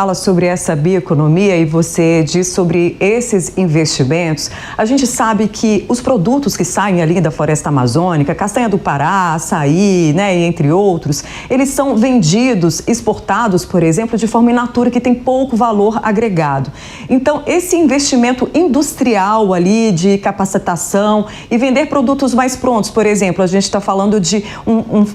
fala sobre essa bioeconomia e você diz sobre esses investimentos, a gente sabe que os produtos que saem ali da floresta amazônica, castanha do Pará, açaí, né, entre outros, eles são vendidos, exportados, por exemplo, de forma in natura, que tem pouco valor agregado. Então, esse investimento industrial ali de capacitação e vender produtos mais prontos, por exemplo, a gente está falando de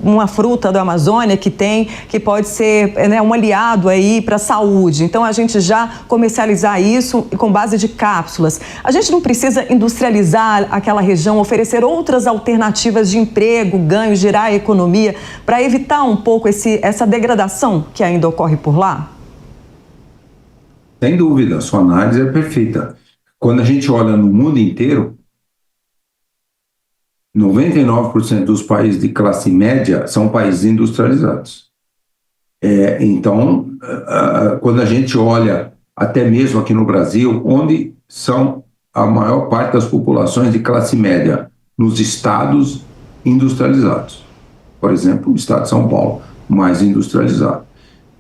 uma fruta da Amazônia que pode ser, né, um aliado aí para a saúde. Então, a gente já comercializar isso com base de cápsulas. A gente não precisa industrializar aquela região, oferecer outras alternativas de emprego, ganho, girar a economia, para evitar um pouco essa degradação que ainda ocorre por lá? Sem dúvida, sua análise é perfeita. Quando a gente olha no mundo inteiro, 99% dos países de classe média são países industrializados. Então, quando a gente olha, até mesmo aqui no Brasil, onde são a maior parte das populações de classe média? Nos estados industrializados. Por exemplo, o estado de São Paulo, mais industrializado.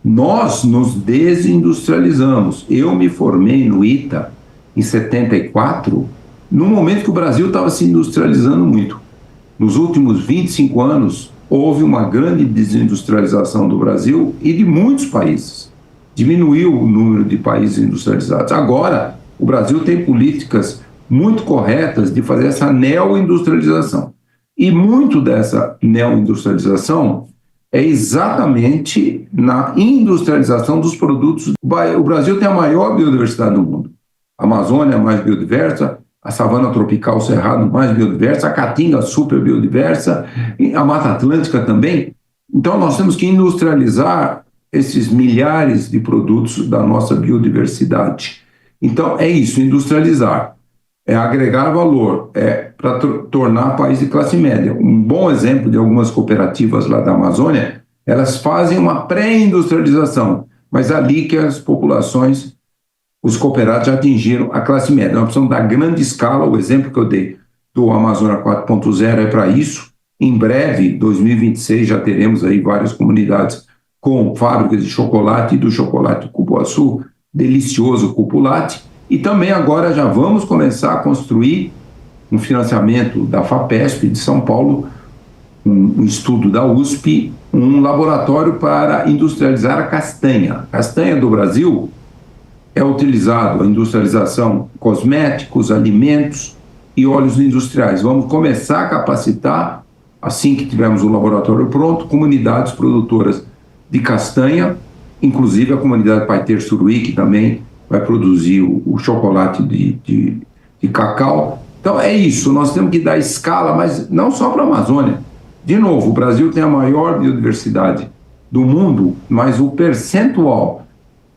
Nós nos desindustrializamos. Eu me formei no ITA em 74, no momento que o Brasil estava se industrializando muito. Nos últimos 25 anos, houve uma grande desindustrialização do Brasil e de muitos países. Diminuiu o número de países industrializados. Agora, o Brasil tem políticas muito corretas de fazer essa neoindustrialização. E muito dessa neoindustrialização é exatamente na industrialização dos produtos. O Brasil tem a maior biodiversidade do mundo. A Amazônia é mais biodiversa, a savana tropical cerrado mais biodiversa, a caatinga super biodiversa, a Mata Atlântica também. Então nós temos que industrializar esses milhares de produtos da nossa biodiversidade. Então é isso, industrializar, é agregar valor, é para tornar o país de classe média. Um bom exemplo de algumas cooperativas lá da Amazônia, elas fazem uma pré-industrialização, mas ali que as populações, os cooperados já atingiram a classe média. Nós precisamos dar grande escala. O exemplo que eu dei do Amazônia 4.0 é para isso. Em breve, 2026, já teremos aí várias comunidades com fábricas de chocolate e do chocolate cupuaçu, delicioso cupulate. E também agora já vamos começar a construir um financiamento da FAPESP de São Paulo, um estudo da USP, um laboratório para industrializar a castanha. A castanha do Brasil é utilizado a industrialização cosméticos, alimentos e óleos industriais. Vamos começar a capacitar, assim que tivermos o laboratório pronto, comunidades produtoras de castanha, inclusive a comunidade Paiter Suruí, que também vai produzir o chocolate de cacau. Então é isso, nós temos que dar escala, mas não só para a Amazônia. De novo, o Brasil tem a maior biodiversidade do mundo, mas o percentual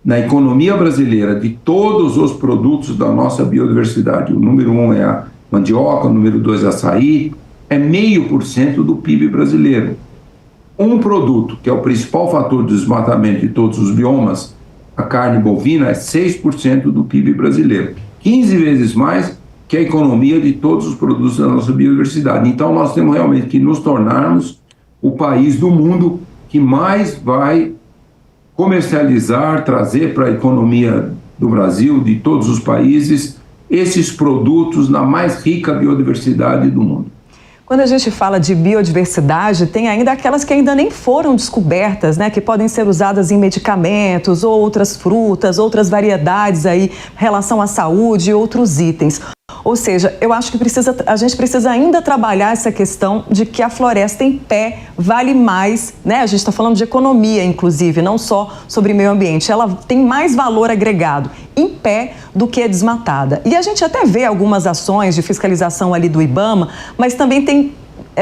na economia brasileira de todos os produtos da nossa biodiversidade, o número 1 é a mandioca, o número 2 é açaí, é 0,5% do PIB brasileiro. Um produto, que é o principal fator de desmatamento de todos os biomas, a carne bovina, é 6% do PIB brasileiro. 15 vezes mais que a economia de todos os produtos da nossa biodiversidade. Então, nós temos realmente que nos tornarmos o país do mundo que mais vai comercializar, trazer para a economia do Brasil, de todos os países, esses produtos na mais rica biodiversidade do mundo. Quando a gente fala de biodiversidade, tem ainda aquelas que ainda nem foram descobertas, né? Que podem ser usadas em medicamentos, outras frutas, outras variedades aí, em relação à saúde e outros itens. Ou seja, eu acho que a gente precisa ainda trabalhar essa questão de que a floresta em pé vale mais, né? A gente está falando de economia, inclusive, não só sobre meio ambiente. Ela tem mais valor agregado em pé do que desmatada. E a gente até vê algumas ações de fiscalização ali do IBAMA, mas também tem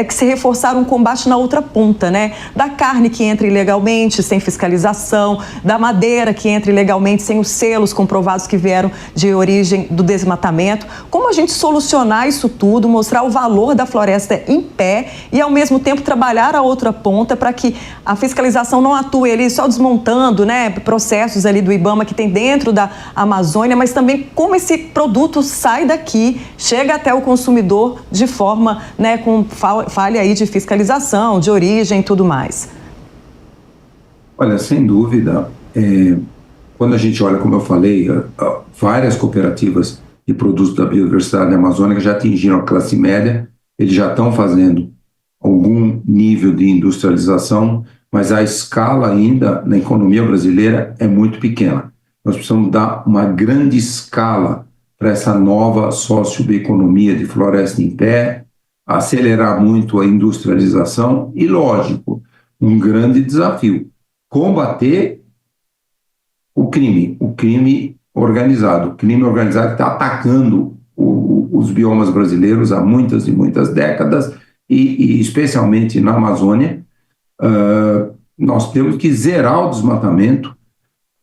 que se reforçar um combate na outra ponta, né? Da carne que entra ilegalmente, sem fiscalização, da madeira que entra ilegalmente, sem os selos comprovados que vieram de origem do desmatamento. Como a gente solucionar isso tudo, mostrar o valor da floresta em pé e, ao mesmo tempo, trabalhar a outra ponta para que a fiscalização não atue ali só desmontando, né, processos ali do IBAMA que tem dentro da Amazônia, mas também como esse produto sai daqui, chega até o consumidor de forma, né, com falha aí de fiscalização, de origem e tudo mais. Olha, sem dúvida, quando a gente olha, como eu falei, várias cooperativas de produtos da biodiversidade amazônica já atingiram a classe média, eles já estão fazendo algum nível de industrialização, mas a escala ainda na economia brasileira é muito pequena. Nós precisamos dar uma grande escala para essa nova socioeconomia de floresta em pé, acelerar muito a industrialização e, lógico, um grande desafio, combater o crime organizado. O crime organizado está atacando os biomas brasileiros há muitas e muitas décadas, e especialmente na Amazônia. Nós temos que zerar o desmatamento,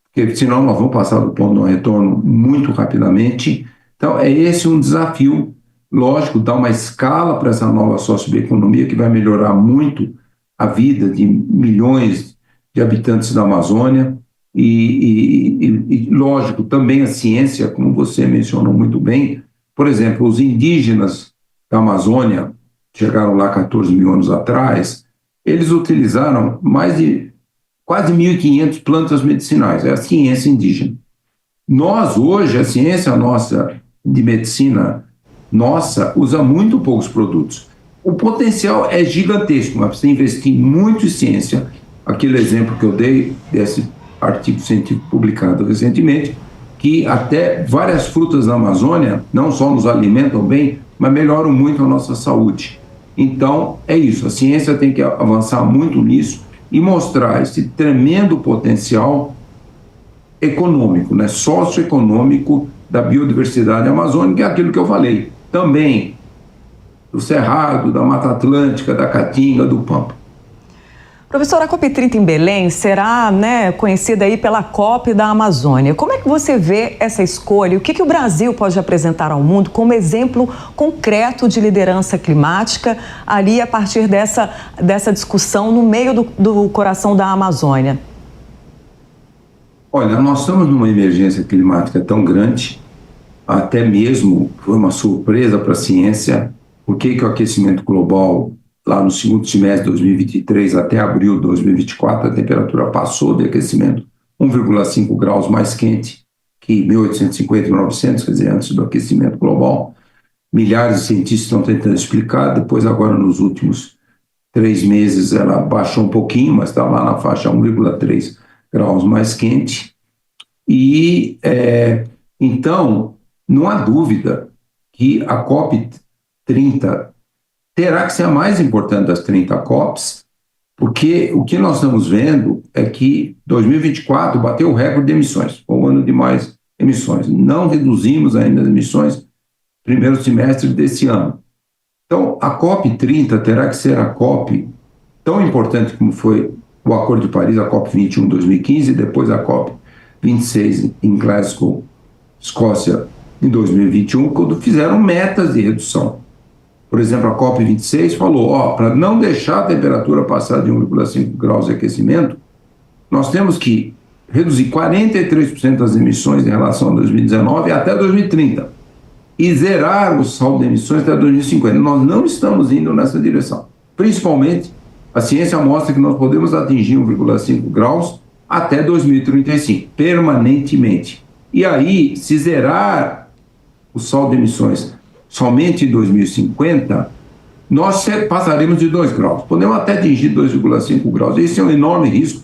porque senão nós vamos passar do ponto de um retorno muito rapidamente. Então, é esse um desafio, lógico, dar uma escala para essa nova socioeconomia que vai melhorar muito a vida de milhões de habitantes da Amazônia e, lógico, também a ciência, como você mencionou muito bem. Por exemplo, os indígenas da Amazônia, chegaram lá 14 mil anos atrás, eles utilizaram mais de quase 1.500 plantas medicinais, é a ciência indígena. Nós, hoje, a ciência nossa de medicina nossa usa muito poucos produtos. O potencial é gigantesco, mas precisa investir muito em ciência. Aquele exemplo que eu dei desse artigo científico publicado recentemente, que até várias frutas da Amazônia não só nos alimentam bem, mas melhoram muito a nossa saúde. Então, é isso, a ciência tem que avançar muito nisso e mostrar esse tremendo potencial econômico, né, socioeconômico da biodiversidade amazônica, é aquilo que eu falei. Também do Cerrado, da Mata Atlântica, da Caatinga, do Pampa. Professor, a COP30 em Belém será, conhecida aí pela COP da Amazônia. Como é que você vê essa escolha? O que o Brasil pode apresentar ao mundo como exemplo concreto de liderança climática ali a partir dessa discussão no meio do coração da Amazônia? Olha, nós estamos numa emergência climática tão grande, até mesmo foi uma surpresa para a ciência, por que o aquecimento global, lá no segundo semestre de 2023 até abril de 2024, a temperatura passou de aquecimento 1,5 graus mais quente que 1850 e 1900, quer dizer, antes do aquecimento global. Milhares de cientistas estão tentando explicar, depois agora nos últimos 3 meses ela baixou um pouquinho, mas está lá na faixa 1,3 graus mais quente. E, então, não há dúvida que a COP30 terá que ser a mais importante das 30 COPs, porque o que nós estamos vendo é que 2024 bateu o recorde de emissões, foi um ano de mais emissões. Não reduzimos ainda as emissões no primeiro semestre desse ano. Então, a COP30 terá que ser a COP tão importante como foi o Acordo de Paris, a COP21 em 2015, e depois a COP26 em Glasgow, Escócia, em 2021, quando fizeram metas de redução. Por exemplo, a COP26 falou, para não deixar a temperatura passar de 1,5 graus de aquecimento, nós temos que reduzir 43% das emissões em relação a 2019 até 2030 e zerar o saldo de emissões até 2050. Nós não estamos indo nessa direção. Principalmente, a ciência mostra que nós podemos atingir 1,5 graus até 2035, permanentemente. E aí, se zerar o saldo de emissões somente em 2050, nós passaremos de 2 graus. Podemos até atingir 2,5 graus. Esse é um enorme risco.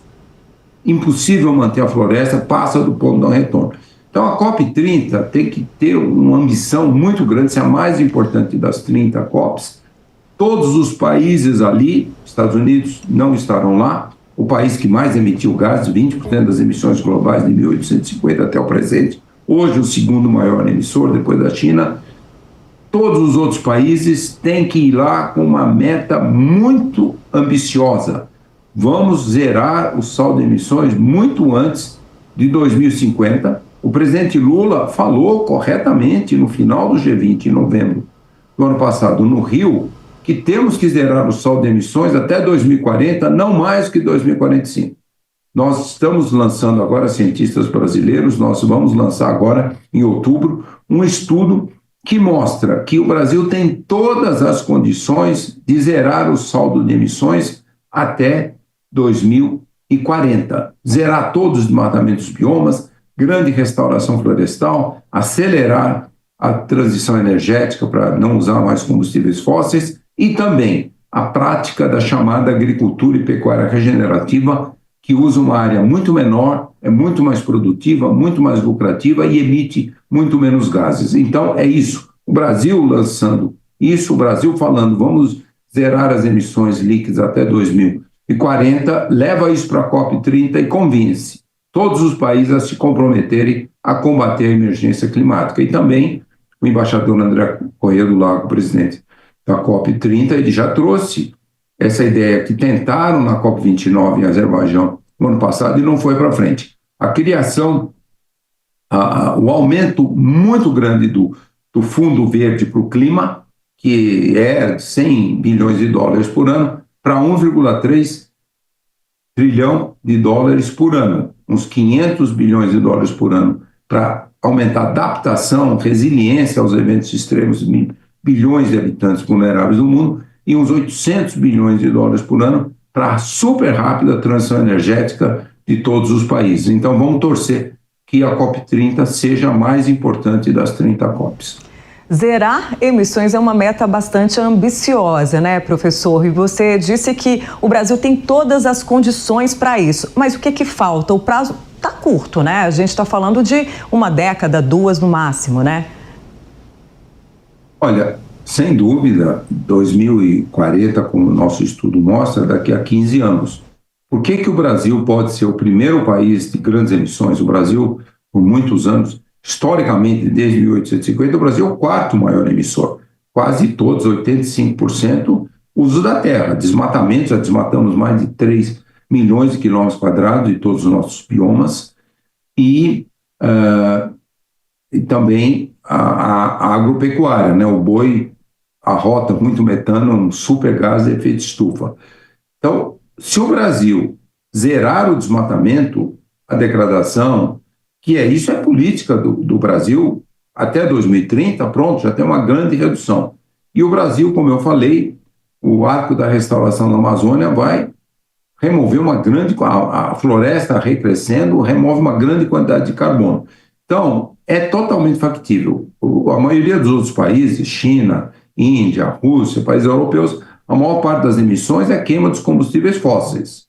Impossível manter a floresta, passa do ponto de não retorno. Então, a COP30 tem que ter uma ambição muito grande, ser a mais importante das 30 COPs. Todos os países ali, Estados Unidos não estarão lá, o país que mais emitiu gases, 20% das emissões globais de 1850 até o presente, hoje o segundo maior emissor, depois da China. Todos os outros países têm que ir lá com uma meta muito ambiciosa. Vamos zerar o saldo de emissões muito antes de 2050. O presidente Lula falou corretamente no final do G20, em novembro do ano passado, no Rio, que temos que zerar o saldo de emissões até 2040, não mais que 2045. Nós estamos lançando agora, cientistas brasileiros, nós vamos lançar agora, em outubro, um estudo que mostra que o Brasil tem todas as condições de zerar o saldo de emissões até 2040. Zerar todos os desmatamentos dos biomas, grande restauração florestal, acelerar a transição energética para não usar mais combustíveis fósseis e também a prática da chamada agricultura e pecuária regenerativa, que usa uma área muito menor, é muito mais produtiva, muito mais lucrativa e emite muito menos gases. Então, é isso. O Brasil lançando isso, o Brasil falando, vamos zerar as emissões líquidas até 2040, leva isso para a COP30 e convence todos os países a se comprometerem a combater a emergência climática. E também o embaixador André Corrêa do Lago, presidente da COP30, ele já trouxe essa ideia que tentaram na COP29 em Azerbaijão no ano passado e não foi para frente. A criação, o aumento muito grande do Fundo Verde para o Clima, que é 100 bilhões de dólares por ano, para 1,3 trilhão de dólares por ano, uns 500 bilhões de dólares por ano, para aumentar a adaptação, resiliência aos eventos extremos, bilhões de habitantes vulneráveis do mundo, e uns 800 bilhões de dólares por ano para a super rápida transição energética de todos os países. Então vamos torcer que a COP30 seja a mais importante das 30 COPs. Zerar emissões é uma meta bastante ambiciosa, né, professor? E você disse que o Brasil tem todas as condições para isso. Mas o que falta? O prazo está curto, né? A gente está falando de uma década, 2 no máximo, né? Olha, sem dúvida, 2040, como o nosso estudo mostra, daqui a 15 anos. Por que o Brasil pode ser o primeiro país de grandes emissões? O Brasil, por muitos anos, historicamente, desde 1850, o Brasil é o quarto maior emissor. Quase todos, 85%, uso da terra. Desmatamento, já desmatamos mais de 3 milhões de quilômetros quadrados de todos os nossos biomas. E também a agropecuária, né? O boi arrota muito metano, um super gás de efeito estufa. Então, se o Brasil zerar o desmatamento, a degradação, isso é política do Brasil, até 2030, pronto, já tem uma grande redução. E o Brasil, como eu falei, o arco da restauração da Amazônia vai remover a floresta recrescendo, remove uma grande quantidade de carbono. Então, é totalmente factível. A maioria dos outros países, China, Índia, Rússia, países europeus, a maior parte das emissões é queima dos combustíveis fósseis.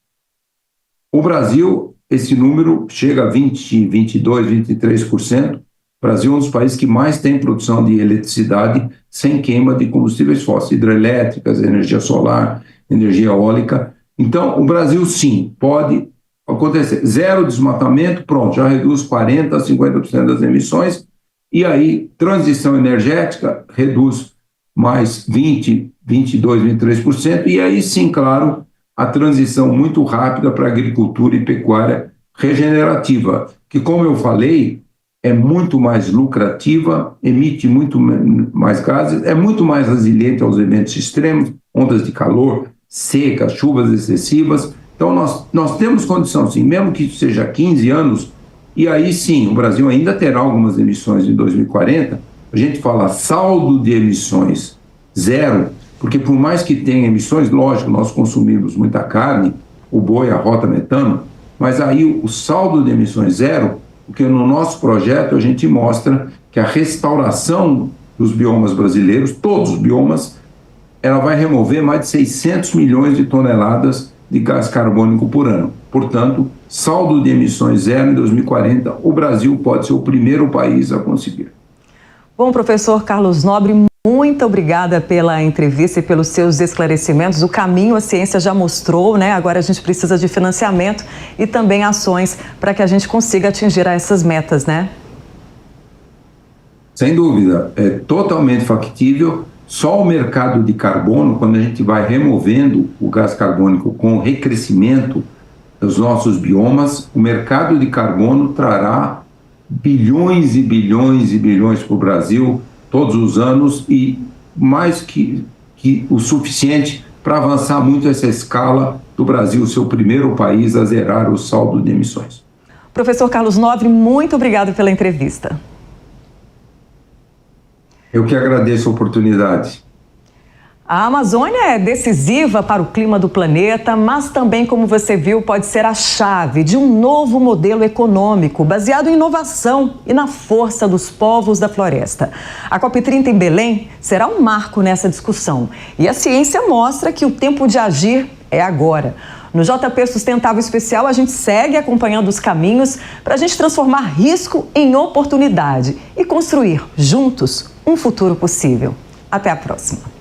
O Brasil, esse número chega a 20, 22, 23%. O Brasil é um dos países que mais tem produção de eletricidade sem queima de combustíveis fósseis, hidrelétricas, energia solar, energia eólica. Então, o Brasil, sim, pode acontecer. Zero desmatamento, pronto, já reduz 40% a 50% das emissões. E aí, transição energética, reduz mais 20%, 22%, 23%. E aí, sim, claro, a transição muito rápida para a agricultura e pecuária regenerativa, que, como eu falei, é muito mais lucrativa, emite muito mais gases, é muito mais resiliente aos eventos extremos, ondas de calor, secas, chuvas excessivas. Então, nós temos condição, sim, mesmo que isso seja 15 anos, e aí sim, o Brasil ainda terá algumas emissões em 2040, a gente fala saldo de emissões zero, porque por mais que tenha emissões, lógico, nós consumimos muita carne, o boi arrota metano, mas aí o saldo de emissões zero, porque no nosso projeto a gente mostra que a restauração dos biomas brasileiros, todos os biomas, ela vai remover mais de 600 milhões de toneladas de gás carbônico por ano. Portanto, saldo de emissões zero em 2040, o Brasil pode ser o primeiro país a conseguir. Bom, professor Carlos Nobre, muito obrigada pela entrevista e pelos seus esclarecimentos. O caminho a ciência já mostrou, né? Agora a gente precisa de financiamento e também ações para que a gente consiga atingir essas metas, né? Sem dúvida, é totalmente factível. Só o mercado de carbono, quando a gente vai removendo o gás carbônico com o recrescimento dos nossos biomas, o mercado de carbono trará bilhões e bilhões e bilhões para o Brasil todos os anos e mais que o suficiente para avançar muito essa escala do Brasil ser o primeiro país a zerar o saldo de emissões. Professor Carlos Nobre, muito obrigado pela entrevista. Eu que agradeço a oportunidade. A Amazônia é decisiva para o clima do planeta, mas também, como você viu, pode ser a chave de um novo modelo econômico baseado em inovação e na força dos povos da floresta. A COP30 em Belém será um marco nessa discussão. E a ciência mostra que o tempo de agir é agora. No JP Sustentável Especial, a gente segue acompanhando os caminhos para a gente transformar risco em oportunidade e construir juntos um futuro possível. Até a próxima.